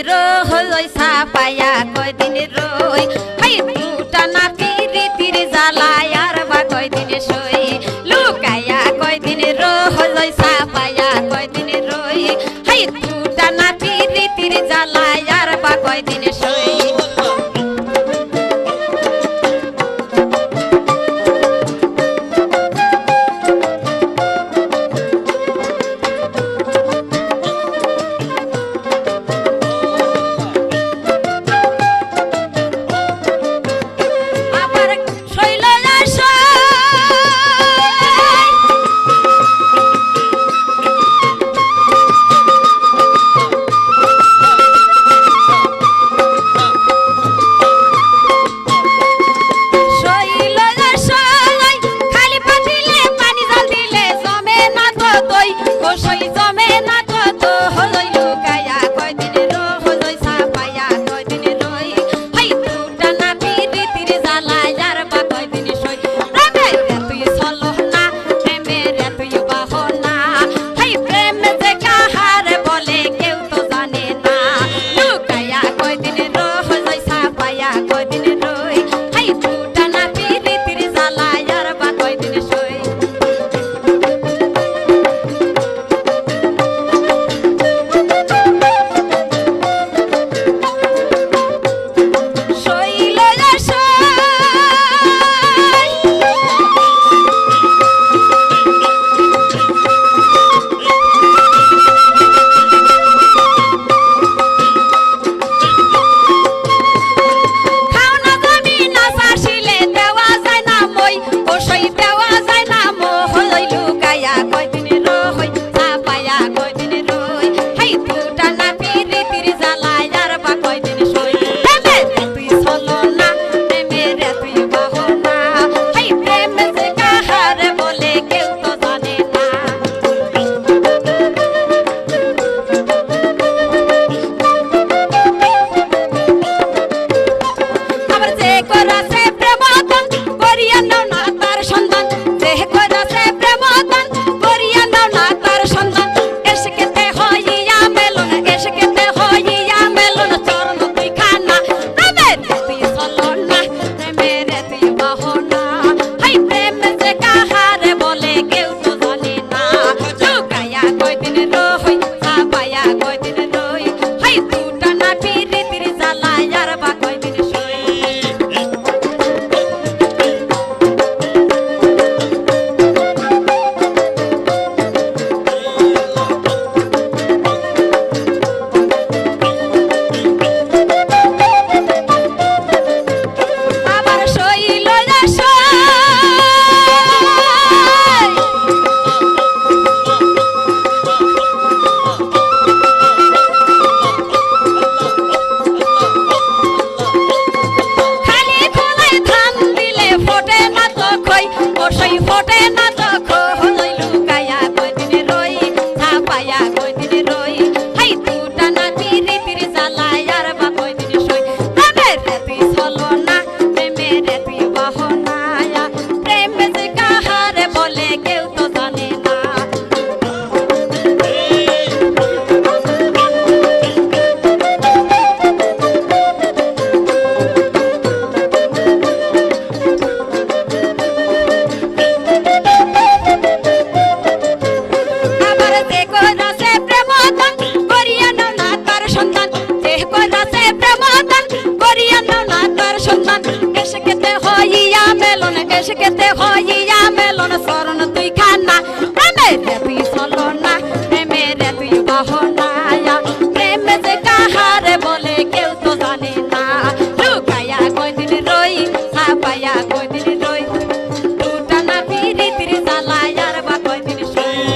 রই সাপায়া কয়দিন রই হাই দুটা না পিরিতির জ্বালায় আর বা কয়দিন সই লুকায়া কয়দিন রই সাপায়া কয়দিন রই হাই দুটা না পিরিতির জ্বালায় আর বা কয়দিন সই কেতে হইয়া মেলন শরণ তুই খানা প্রেমে রে তুই চলো না প্রেমে রে তুই বাহনা প্রেমে যে কাহারে বলে কেউ তো জানে না লুকায়া কয়দিন রই ছাপায়া কয়দিন রই দুটা না পিরিতির জ্বালায় আর বা কয়দিন সই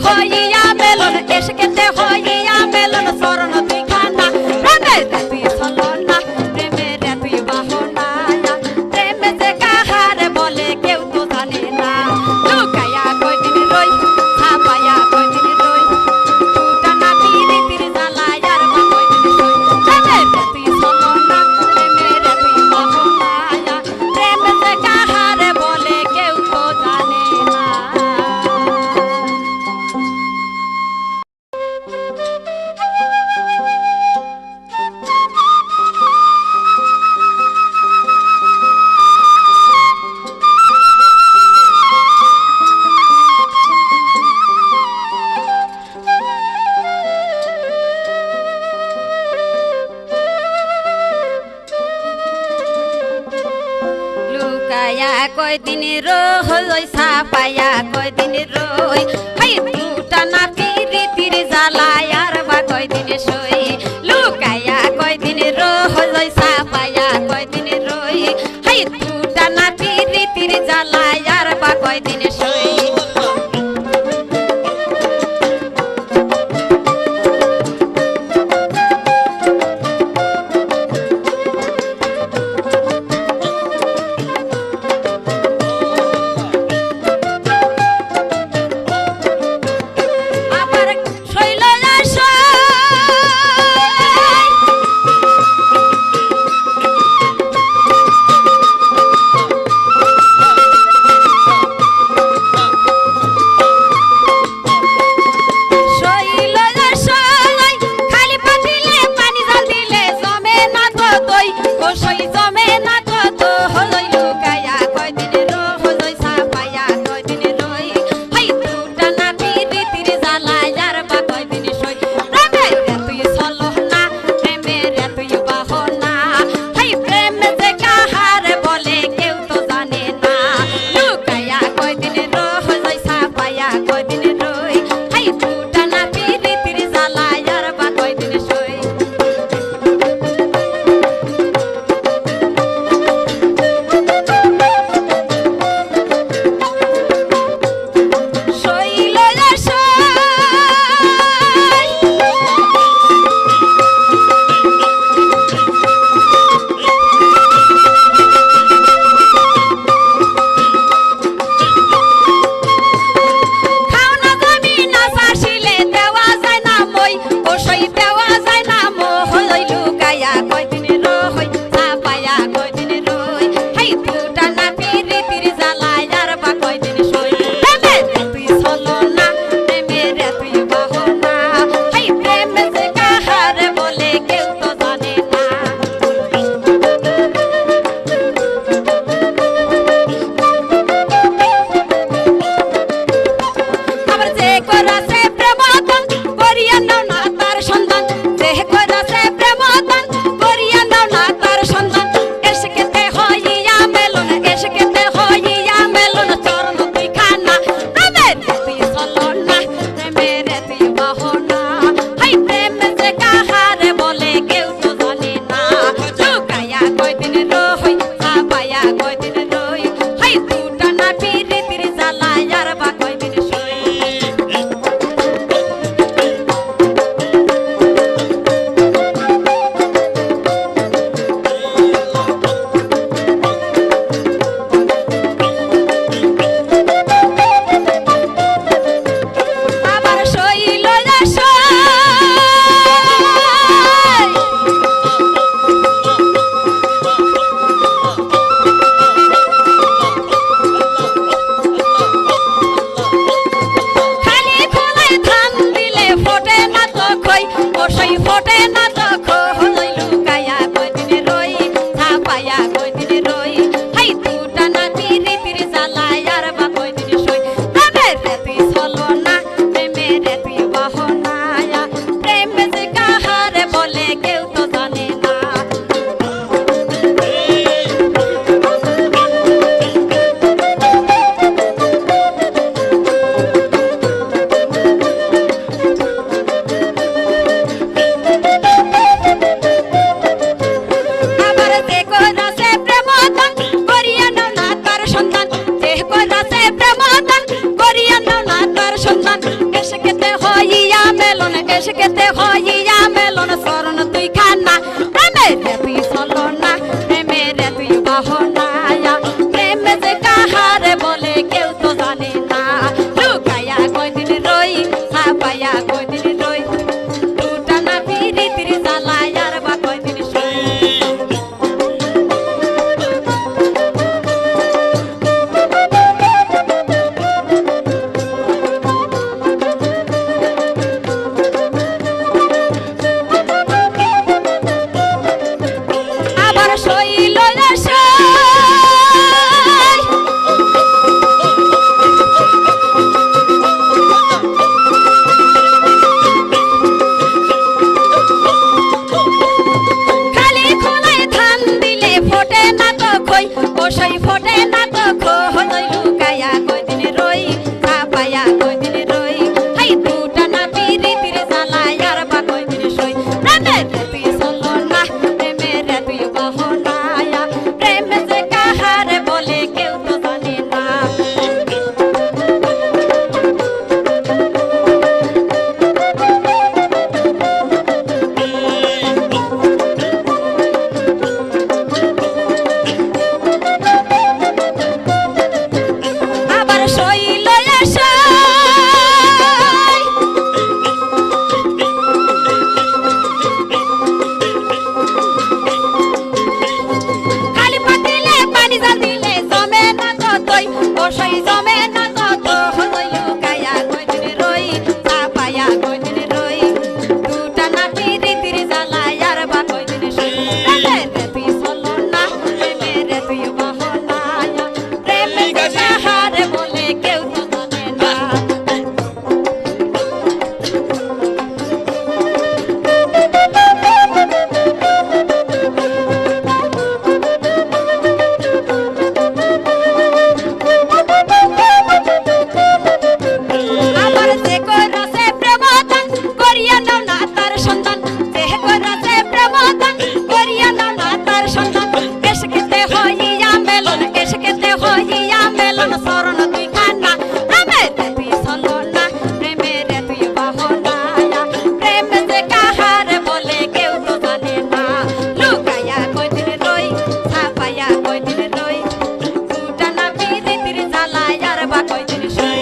হইয়া মেলন এসকেতে হইয়া মেলন শরণ দুইখানা প্রেমের তুই চলো না প্রেমের তুই বাহনা প্রেমে যে কাহারে বলে কেউ তো জানে না লুকায়া কয়দিন রই ছাপায়া কয়দিন রই টানা পিরি পিরি জ্বালায় আর বা কয়দিন সই প্রেমের তুই চলো না প্রেমের তুই বাহনা প্রেমে যে কাহারে বলে কেউ তো জানে না। লুকায়া কয়দিন রই ছাপায়া কয়দিন রই হাই দুটা না পিরিতির জ্বালায় আর বা কয়দিন সই লুকায়া কয়দিন রই ছাপায়া কয়দিন রই হাই দুটা না পিরিতির জ্বালায় আর বা কয়দিন সই আবার শৈল খালি পাতিলে পানি জল দিলে জমে না তো দই গোসই জমে না তো তো হলই লুকায়া কয়দিন রই ছাপায়া কয়দিন রই হাই দুটা না পিরিতির জ্বালায় আর বা কয়দিন সই প্রেমের তুই চলো না প্রেমের তুই বাহনা হাই প্রেমে যে কাহারে বলে কেউ তো জানে না লুকায়া কয়দিন রই ছাপায়া কয়দিন রই হাই দুটা না পিরিতির জ্বালায় আর বা কয়দিন সই শৈল খাওনা জমি না চাষিলে দেওয়া যায় না মই ওসই দেওয়া যায় না হই লুকায়া কয়দিন রই ছাপায়া কয়দিন রই হাই দুটা না পিরিতির জ্বালায় আর বা কয়দিন সই প্রেমের তুই চলো না প্রেমের তুই বাহনা হাই প্রেমে যে কাহারে বলে কেউ তো জানে না আবার যে করাছে প্রেমতন করিয়া নাও না তার সন্ধান যে করাছে প্রেমতন করিয়া নাও না তার সন্ধান এসকেতে হইয়া মেলন এসকেতে হইয়া মেলন চরণ দুইখানা প্রেমের তুই চলো না প্রেমের তুই বাহনা হাই প্রেমে যে কাহারে বলে কেউ তো জানে না লুকায়া কয়দিন রই ছাপায়া কয়দিন রই হাই দুটা না পিরিতির জ্বালায় আর বা কয়দিন সই আবার শৈল রে তুই চলো না প্রেমে রে তুই বাহনা প্রেমে যে কাহারে বলে কেউ তো জানে না লুকায়া কয়দিন রই ছাপায়া কয়দিন রই দুটা না পিরিতির জ্বালায় আর বা কয়দিন সই আবার সইল খালি খোলায় ধান দিলে ফোটে না তো খই ওসই ফোটে না তো খই লুকায়া কয়দিন রই ছাপায়া কয়দিন রই হাই দুটা না পিরিতির জ্বালায় আর বা কয়দিন সই প্রেমে রে তুই চলো না প্রেমে রে তুই বাহনা প্রেমে যে কাহারে বলে কেউ তো জানে না আবার সইল খালি পাতিলে পানি জাল দিলে জমে না ততই ওসই জমে না তত লুকায়া কয়দিন রই ছাপায়া কয়দিন রই দুটা না পিরিতির জ্বালায় আর বা কয়দিন সই প্রেমে রে তুই চলো না প্রেমে রে তুই বাহনা প্রেমে যে কাহারে বলে কেউ তো জানে না আবার যে কইরাছে প্রেমদান করিয়া নাও না তার সন্তান যে কইরাছে প্রেমদান করিয়া নাও না তার সন্তান কেশকেতে হইয়া মেলন কেশকেতে হইয়া মেলন শরণ তুই খানা প্রেমে রে তুই চলো না প্রেমে রে তুই বাহনা প্রেমে যে কাহারে বলে কেউ তো জানে না লুকায়া কয়দিন রই ছাপায়া কয়দিন রই দুটা না পিরিতির জ্বালায় আর বা কয়দিন সই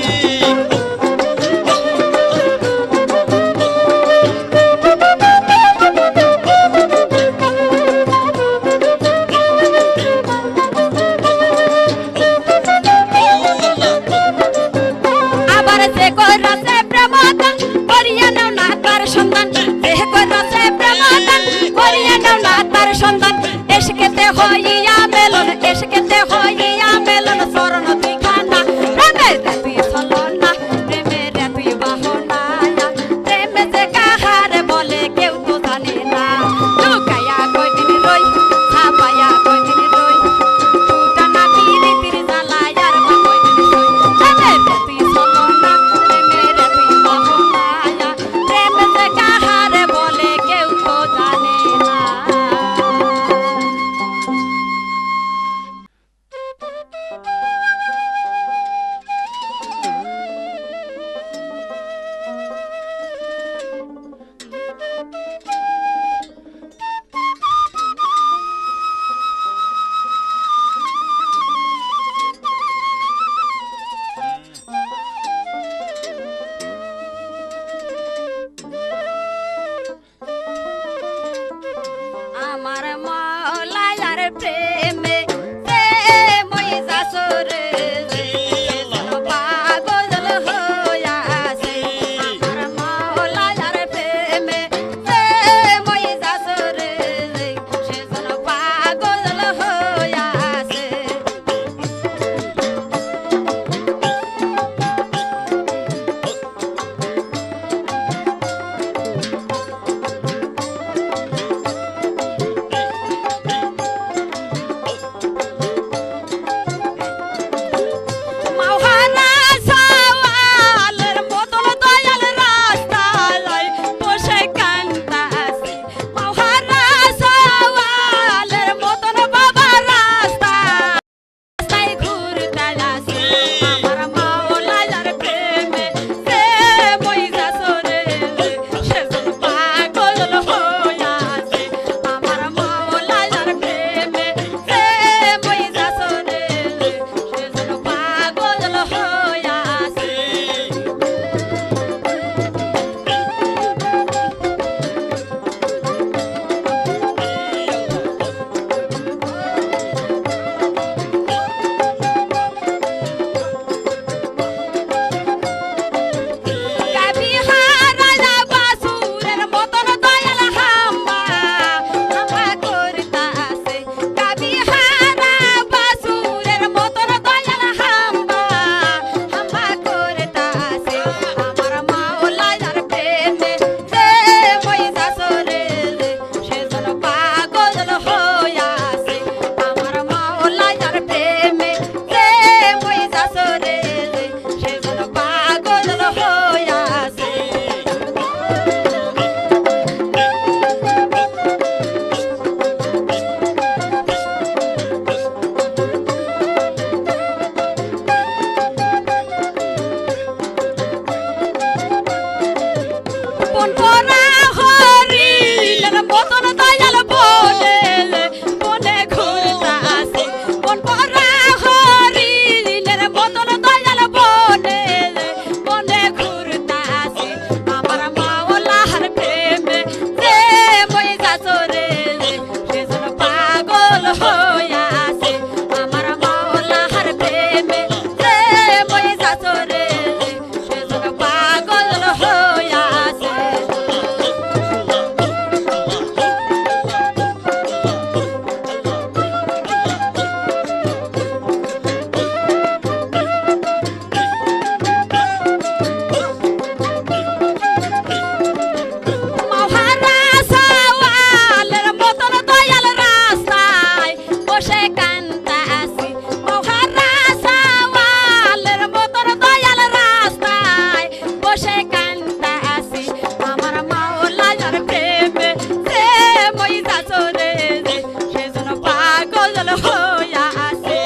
হইয়া আছে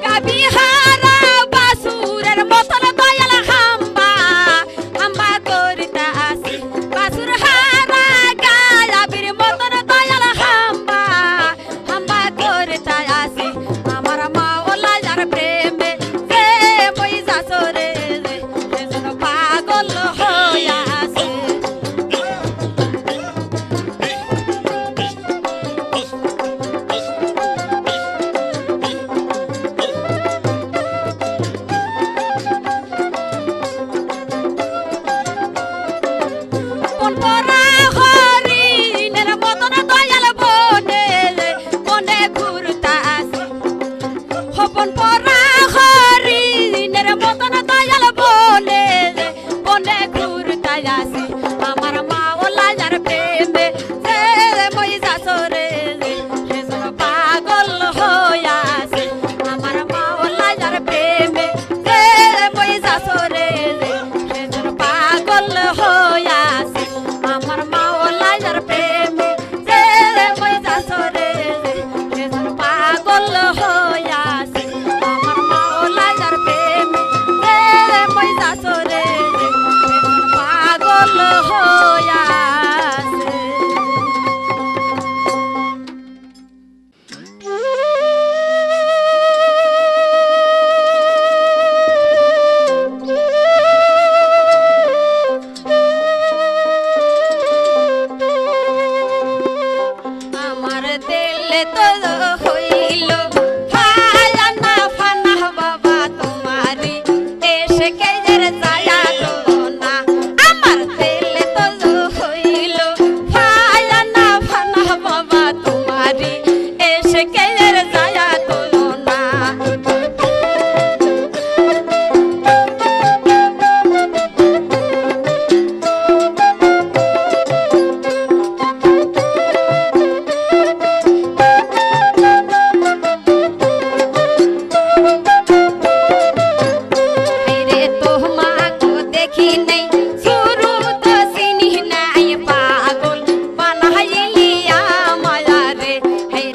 কাবিহারা বাসুরের মতন দয়াল হাম্বা হাম্বা করিতা আছে বাসুর হারা গায়াবির মতন দয়াল হাম্বা হাম্বা করিতা আছে আমার মা ওলা যার প্রেমে যে মই যাসরে যেন পাগল হইয়া আছে কোন পরা হরিণের মতন দয়াল বনে বনে ঘুরতা আছে হপন পরা হরিণের মতন দয়াল বনে বনে ঘুরতা আছে আমার মা ওলা যার প্রেমে যে মই যাসরে সেজন পাগল হইয়া আছে আমার মা ওলা যার প্রেমে যে মই যাসরে সেজন পাগল হইয়া আছে আমার মা ওলা যার প্রেমে যে মই যাসরে সেজন পাগল হইয়া আছে আমার মা ওলা যার প্রেমে যে মই যাসরে সেজন পাগল হইয়া আছে আমার দিলে তো হইল ফানা ফানা বাবা তোমারি এসে কেজের ছায়া গো না আমার দিলে তো হইল ফানা ফানা বাবা তোমারি এসে কেজের ছায়া গো না रे তোমাকে দেখি নাই শুরু তো চিনি নাই পাগল বানাইলিয়া মায়া রে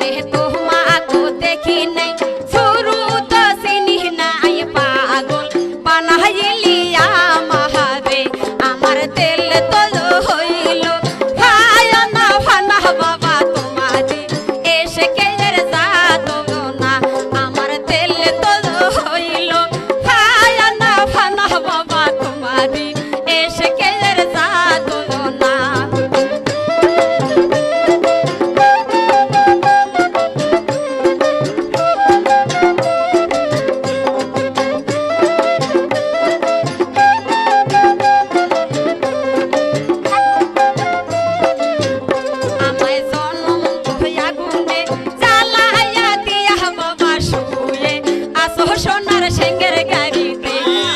রে তোমাকে দেখি নাই শুরু তো চিনি নাই পাগল বানাইলিয়া মায়া রে আমার দিল তো হইল ফানা ফানা বাবা তোমারি এসে কেজের জাত না আমার দিল তো হইল ফানা ফানা বাবা তোমারি এসে কেজের জাত না আমায় জনম হইয়া গুনে জ্বালাইয়া দিয়া বাবা শুয়ে আসো সোনার সেঙ্গের গাড়িতে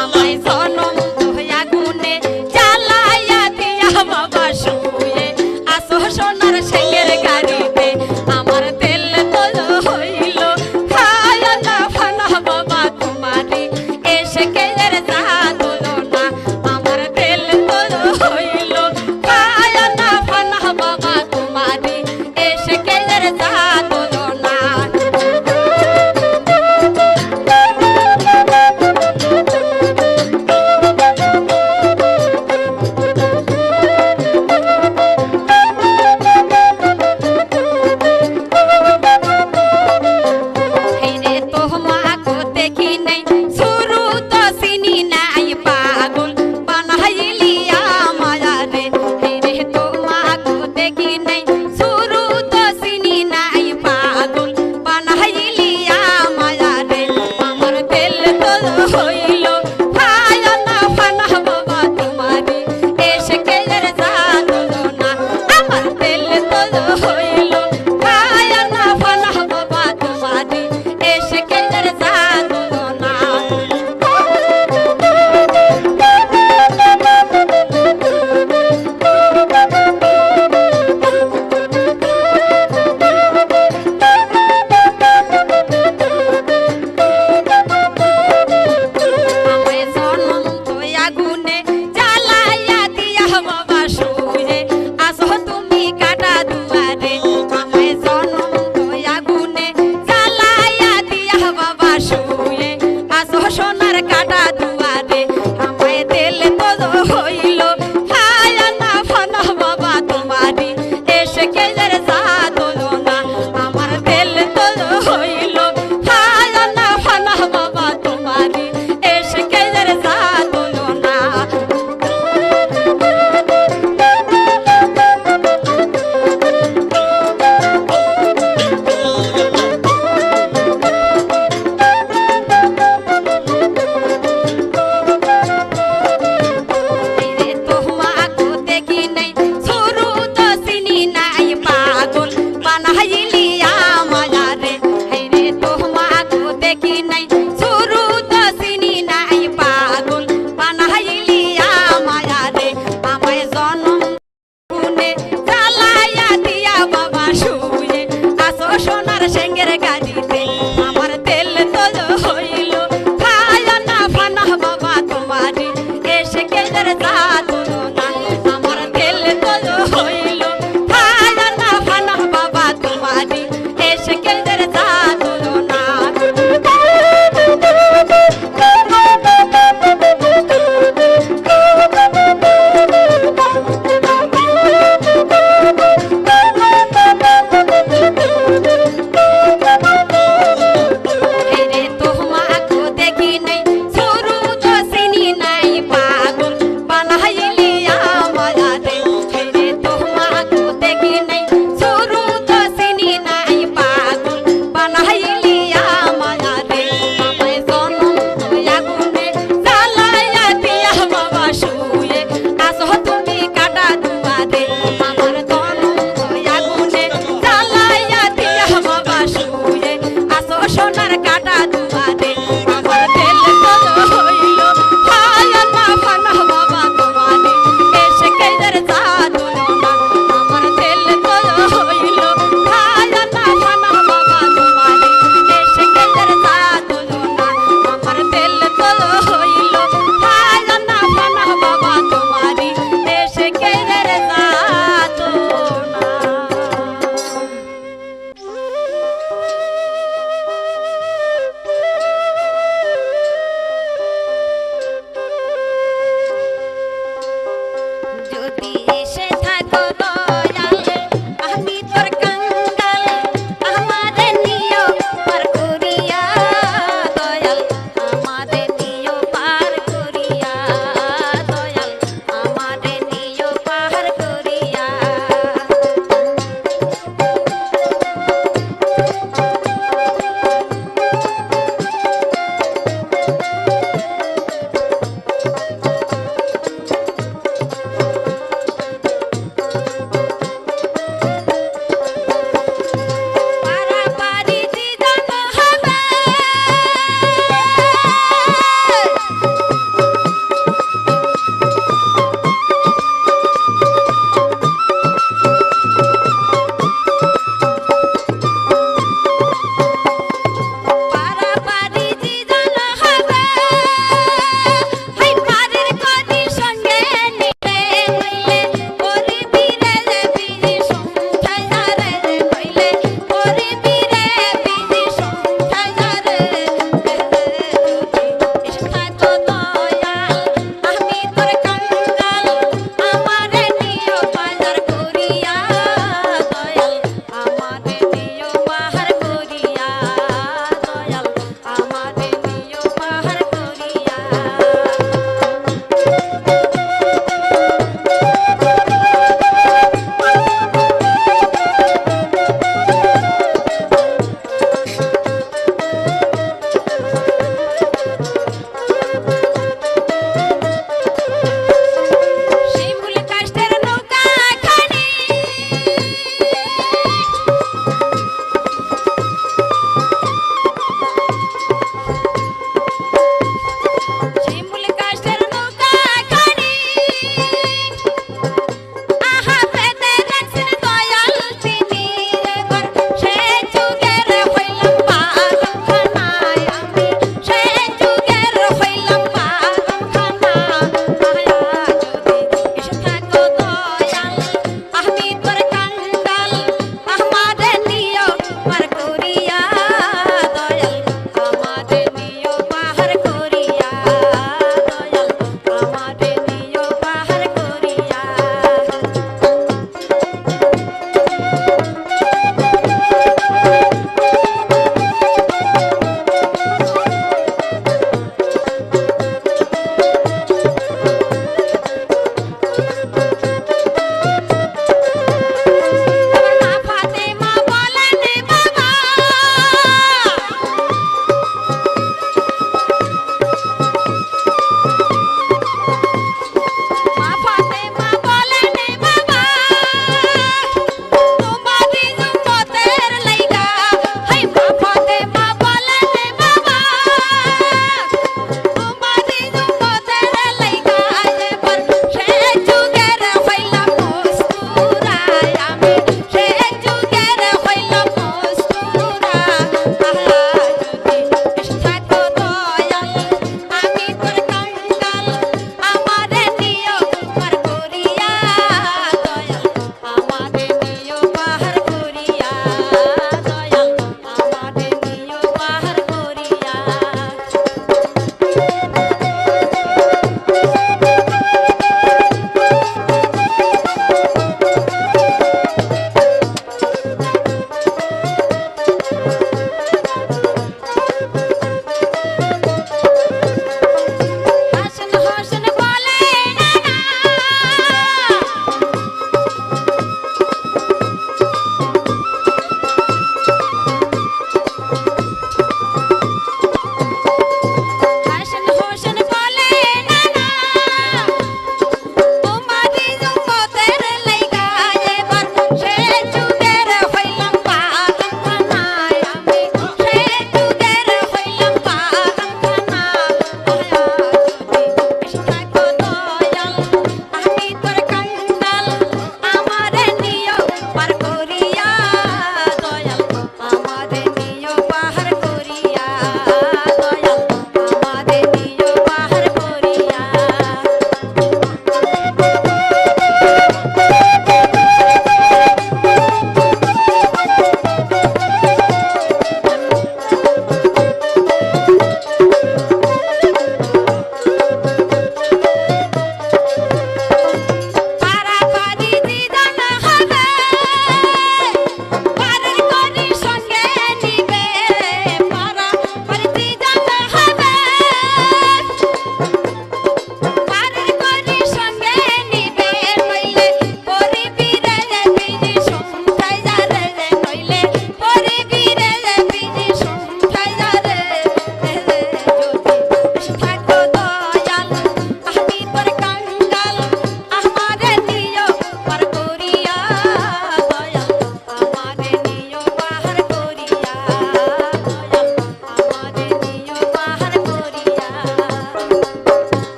আমায় জনম হইয়া গুনে জ্বালাইয়া দিয়া বাবা শুয়ে আসো সোনার সেঙ্গের গাড়িতে আমার দিল তো হইল ফানা ফানা বাবা তোমারি এসে কেজের জাত না আমার দিল তো হইল ফানা ফানা বাবা তোমারি এসে কেজের জাত না রে তোমাকে দেখি নাই শুরু তো চিনি নাই পাগল বানাইলিয়া মায়া রে রে তোমাকে দেখি নাই শুরু তো চিনি নাই পাগল বানাইলিয়া মায়া রে আমার দিল তো হইল ফানা ফানা বাবা তোমারি এসে কেজের জাত না আমার দিল তো হইল ফানা ফানা বাবা তোমারি এসে কেজের জাত না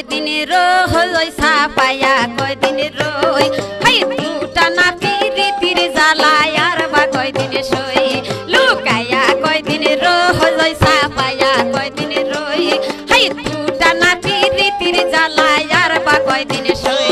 কয়দিন রই সাপায়া কয়দিন রই হাই দুটা না পিরিতির জ্বালায় আর বা কয়দিন সই লুকায়া কয়দিন রই সাপায়া কয়দিন রই হাই দুটা না পিরিতির জ্বালায় আর বা কয়দিন সই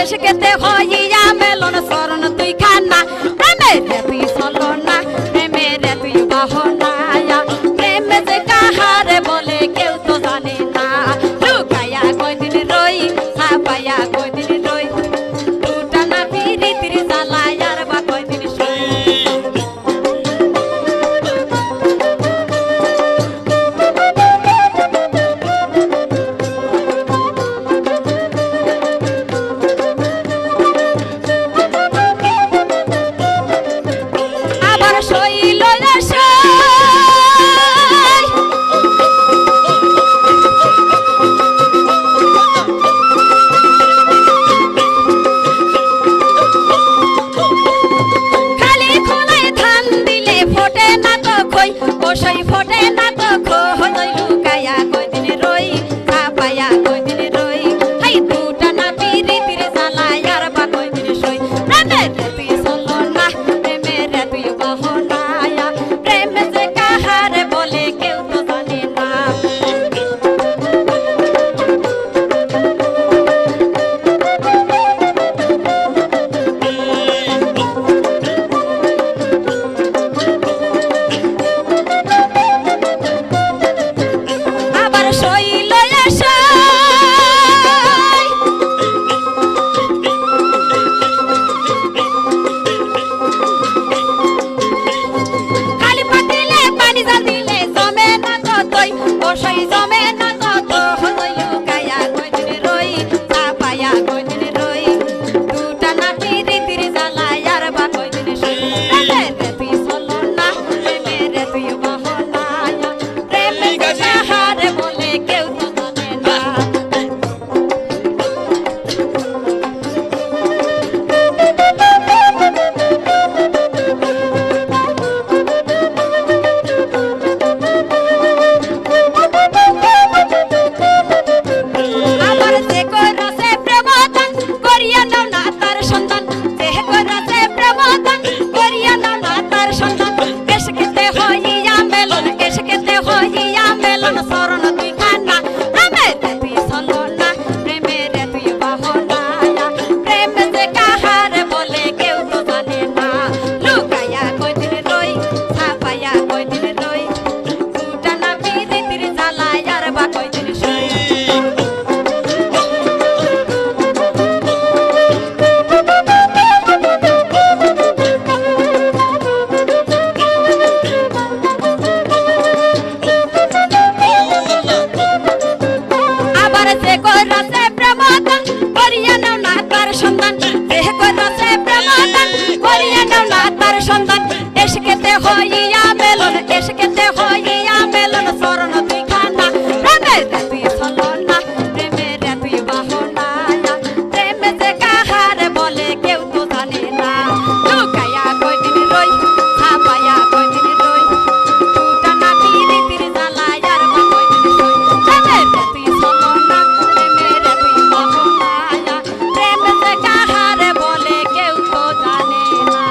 কেতে হইয়া মেলন শরণ তুই খানা প্রেমের তুই চলো না প্রেমের তুই বাহনা প্রেম যে কাহারে বলে কেউ তো জানে না লুকায়া কয়দিন রই ছাপায়া কয়দিন রই দুটা না পিরিতির জ্বালায় আর বা কয়দিন সই আবার সইল খালি খোলায় ধান দিলে ফোটে না তো খই ওসই ফোটে না তো খই লুকায়া কয়দিন রই ছাপায়া কয়দিন রই হাই দুটা না পিরিতির জ্বালায় আর বা কয়দিন সই প্রেমের তুই চলো না প্রেমের তুই বাহনা প্রেম যে কাহারে বলে কেউ তো জানে না আবার সইল খালি পাতিলে পানি জাল দিলে জমে না ততই বসই জমে না তত হই লুকায়া কয়দিন রই ছাপায়া কয়দিন রই দুটা না পিরিতির জ্বালায় আর বা কয়দিন সই প্রেমের তুই চলো না প্রেমের তুই বাহনা প্রেম যে কাহারে বলে কেউ তো জানে না আবার যে কইরাছে প্রেমদান করিয়া নাও না তার সন্তান যে কইরাছে প্রেমদান করিয়া নাও না তার সন্তান এসকেতে হইয়া মেলন এসকেতে হইয়া মেলন শরণ তুই খানা প্রেমের তুই চলো না প্রেমের তুই বাহনা প্রেম যে কাহারে বলে কেউ তো জানে না লুকায়া কয়দিন রই ছাপায়া কয়দিন রই দুটা না পিরিতির জ্বালায় আর বা কয়দিন সই আবার যে কইরাছে প্রেমদান করিয়া নাও না তার সন্তান যে কইরাছে প্রেমদান করিয়া নাও না তার সন্তান এসকেতে হইয়া মেলন এসকেতে হইয়া মেলন শরণ তুই খানা প্রেমের তুই চলো না প্রেমের তুই বাহনা প্রেম যে কাহারে বলে কেউ তো জানে না লুকায়া কয়দিন রই ছাপায়া কয়দিন রই দুটা না পিরিতির জ্বালায় আর বা কয়দিন সই প্রেমের তুই চলো না প্রেমের তুই বাহনা প্রেম যে কাহারে বলে কেউ তো জানে না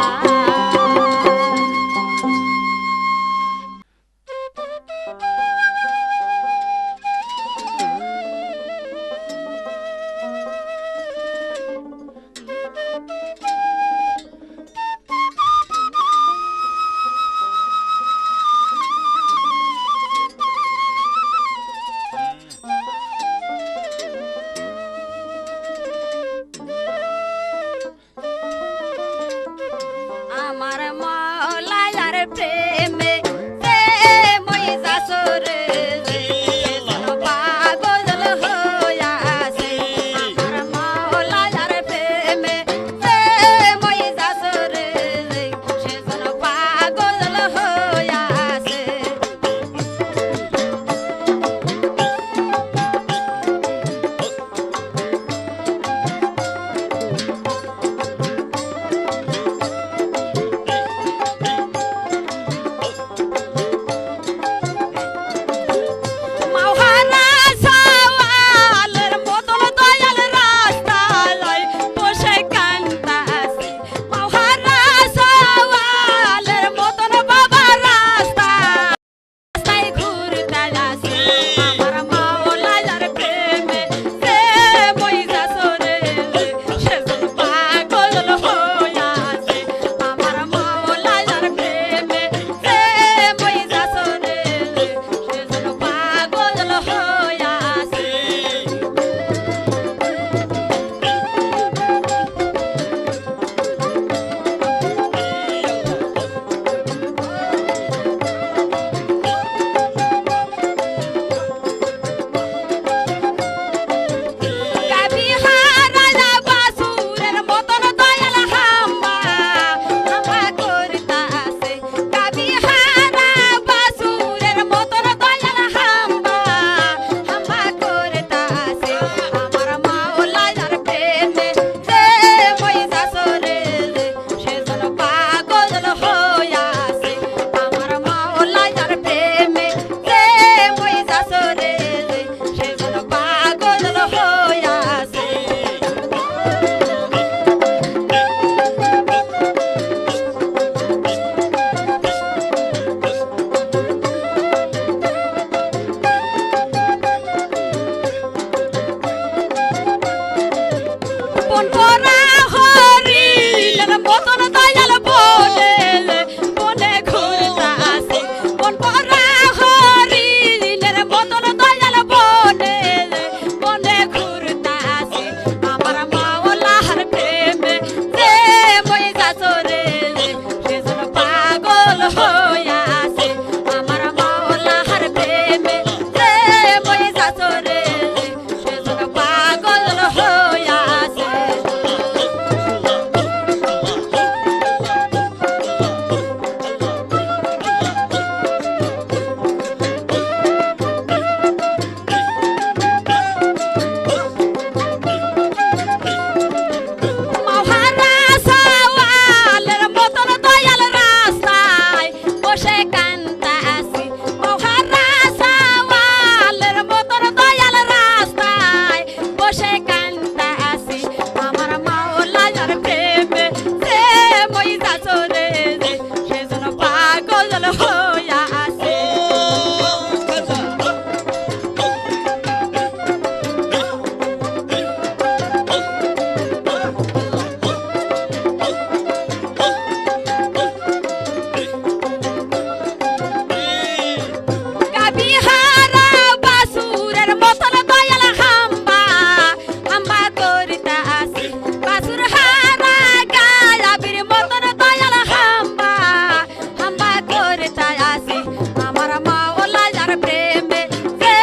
করতে আসি আমার মা ওলা যার প্রেমে যে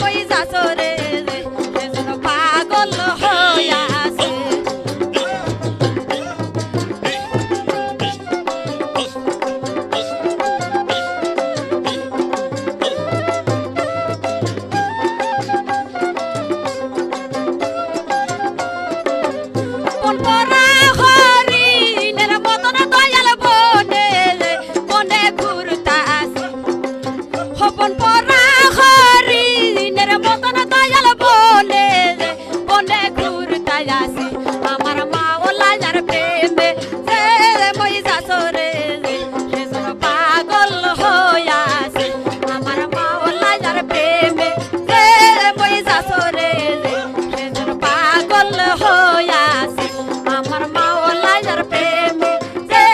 পয়সা সরে সেজন্য পাগল হইয়া আছে কোন পরা হরিণের মতন দয়াল বনে বনে ঘুরতা আসি হপন পরা হরিণের মতন দয়াল বনে বনে ঘুরতা আসি আমার মা ওলা যার প্রেমে যে পয়সা সরে সেজন্য পাগল হইয়া আছে আমার মা ওলা যার প্রেমে যে পয়সা সরে সেজন্য পাগল হইয়া আছে আমার মা ওলা যার প্রেমে যে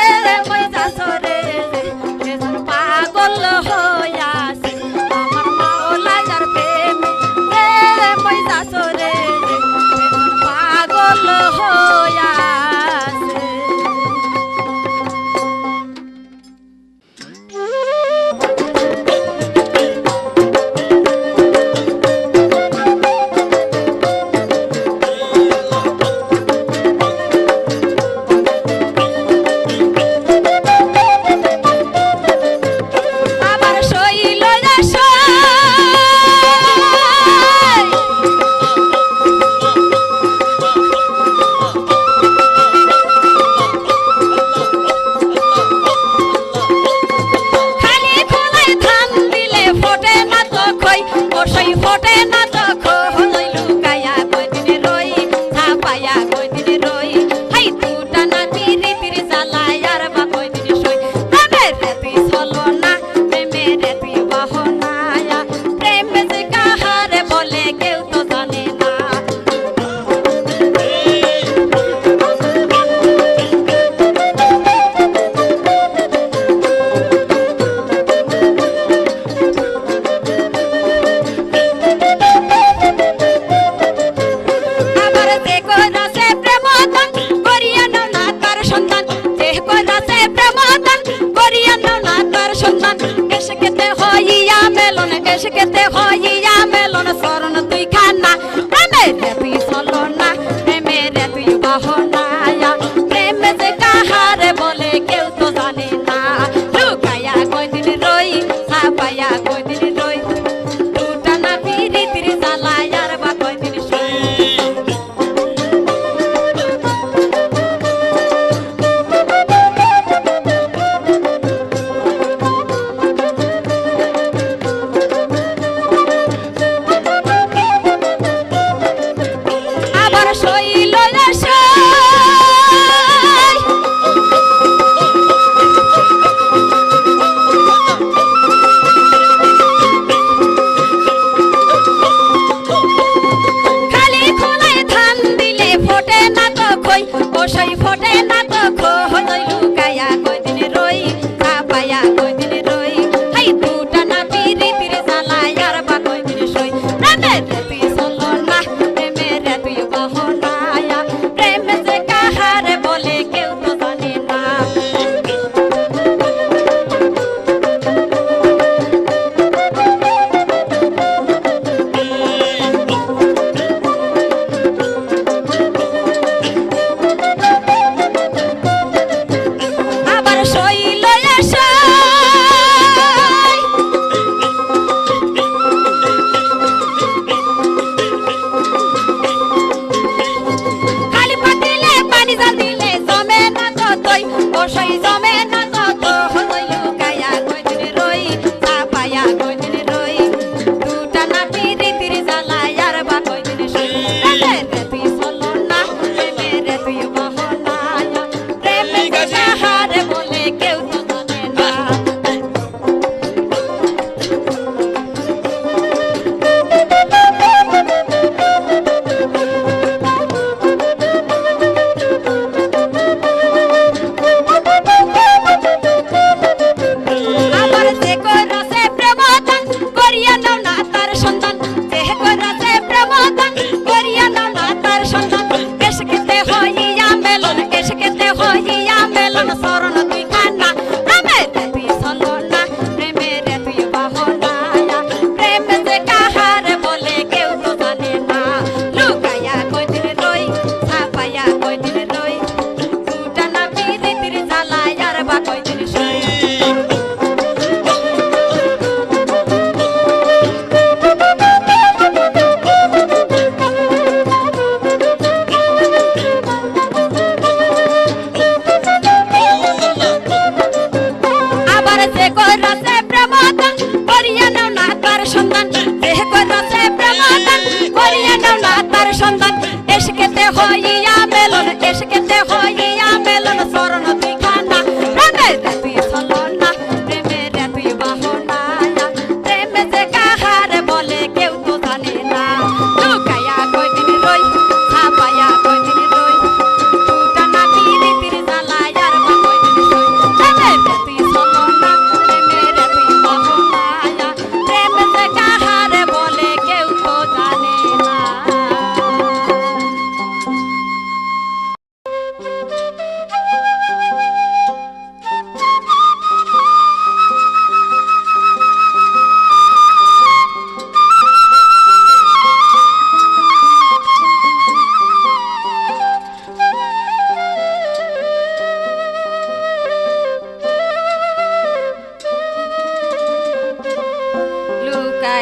পয়সা সরে সেজন্য পাগল হইয়া আছে আমার মা ওলা যার প্রেমে যে পয়সা সরে সেজন্য পাগল হইয়া আছে আবার শৈল খালি খোলায় ধান দিলে ফোটে না তো খই বসই ফোটে না তো খই লুকায়া কয়দিন রই ছাপায়া কয়দিন রই হাই তুটা না তিরি তিরি জ্বালায় আর বা কয়দিন সই প্রেমে রে তুই চলো না প্রেমে রে তুই বাহনায়া প্রেমে যে কাহারে বলে কেউ তো জানে না আবার যে কইরাছে প্রেমদান করিয়া নাও না তার সন্তান যে কইরাছে প্রেমদান করিয়া নাও না তার সন্তান এসে কেতে হইয়া মেলন শরণ তুই খানা প্রেমে রে তুই চলো না প্রেমে রে তুই বাহনায়া প্রেমে যে কাহারে বলে কেউ তো জানে না লুকায়া কয়দিন রই ছাপায়া কয়দিন রই দুটা না তিরি তিরি জ্বালায় আর বা কয়দিন সই আবার শৈল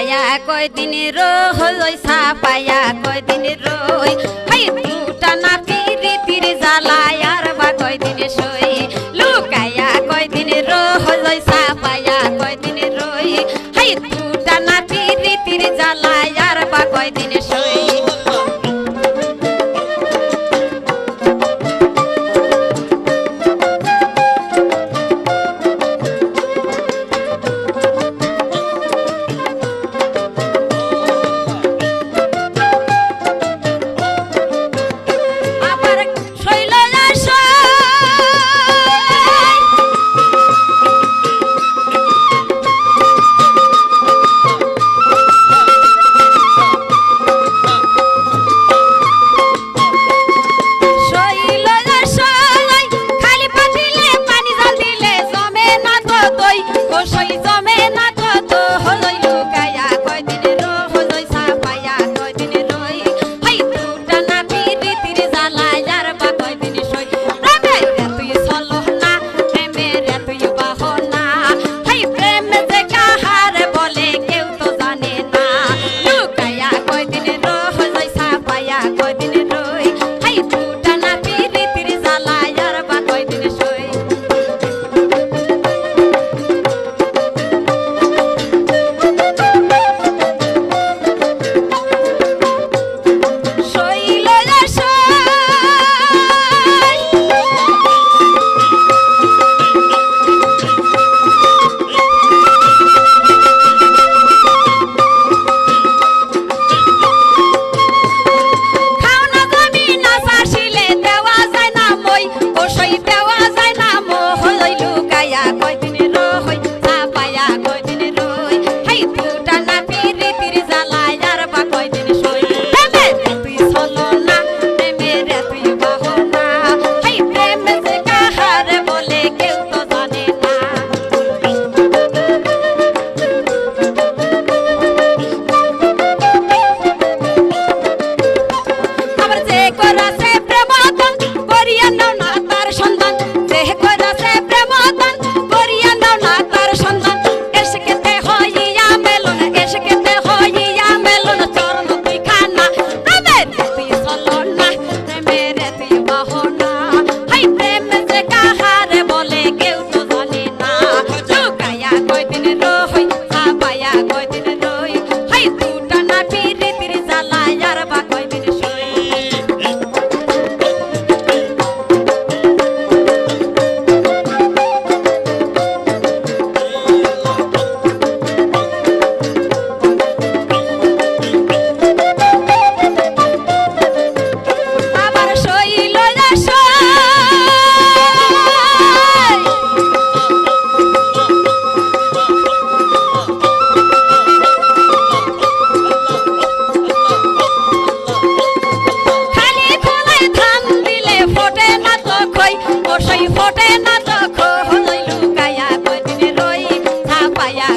লুকায়া কয়দিন রই সাপায়া কয়দিন রই হাই দুটা না পিরিতির জ্বালায় আর বা কয়দিন সই লুকায়া কয়দিন রই সাপায়া কয়দিন রই হাই দুটা না পিরিতির জ্বালায় আর বা কয়দিন সই ফোটে না তো খোল লুকায়া কয়দিন রই ছাপায়া